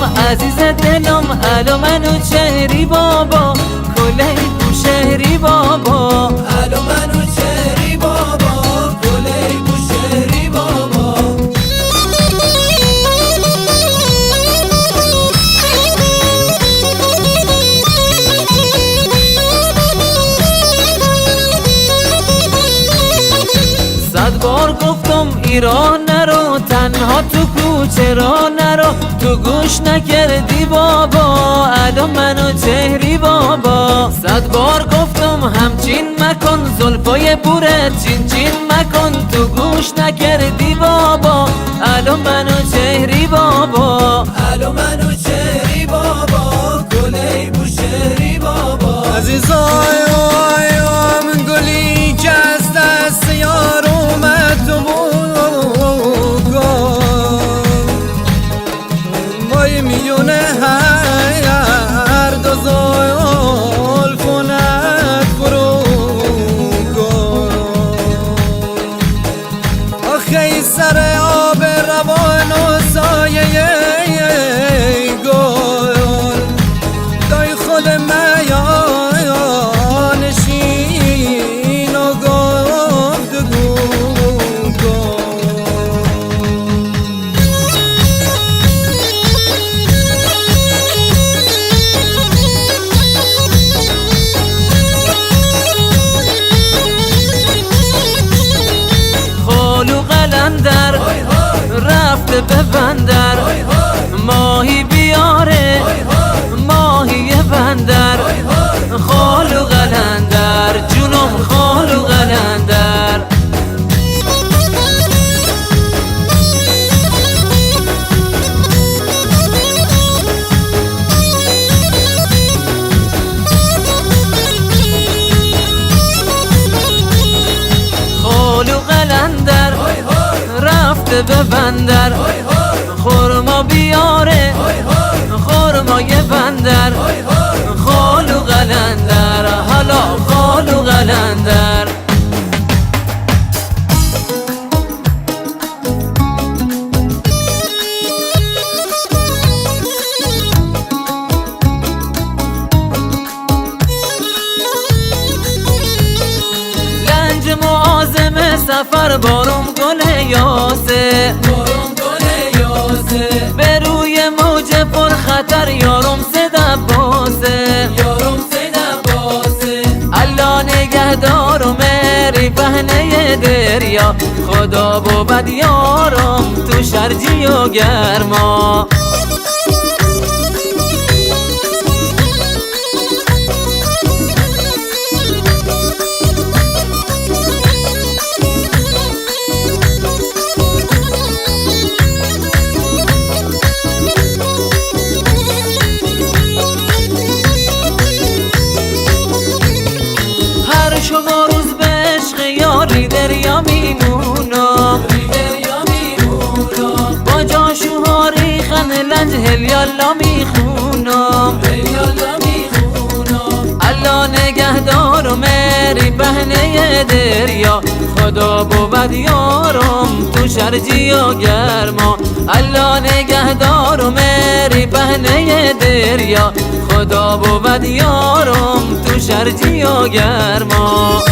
عزیز دلم الو منو چهری بابا کله بوشهری بابا الو منو چهری بابا کله بوشهری بابا صد بار گفتم ایران نرو تنها تو کوچه را نرو تو گوش نکردی بابا الان منو چهری بابا صد بار گفتم همچین مکن زلفای بورت چین چین مکن تو گوش نکردی بابا الان منو چهری بابا الان منو چهری بابا گلی بوشهری بابا عزیزایم گلی که از دست یار اومد تو مای میونه هر دو زلفونت فرو آخه ای سر آب روان و سایه گل دای خود میانشین و گفتگو قلندر رفته به بندر ماهی بیاره ماهی بندر خالو قلندر جونم خالو قلندر خالو قلندر رفته به بندر خورما بیاره خورمای بندر خالو قلندر حالا خالو قلندر لنج معازم سفر بارم گل یاسه به روی موج پر خطر یارم سد عباسه الله نگهدار و مری پهنه دریا خدا بود یارم تو شرجی و گرما شما روز به عشق یاری دریا میمونم با جاشوها ریخن لنج هلیالا میخونم الله نگهدار و مری بهنه دریا خدا بود یارم تو شرجی و گرما الله نگهدار و مری بهنه دریا خدا بود یارم تو شرجی و گرما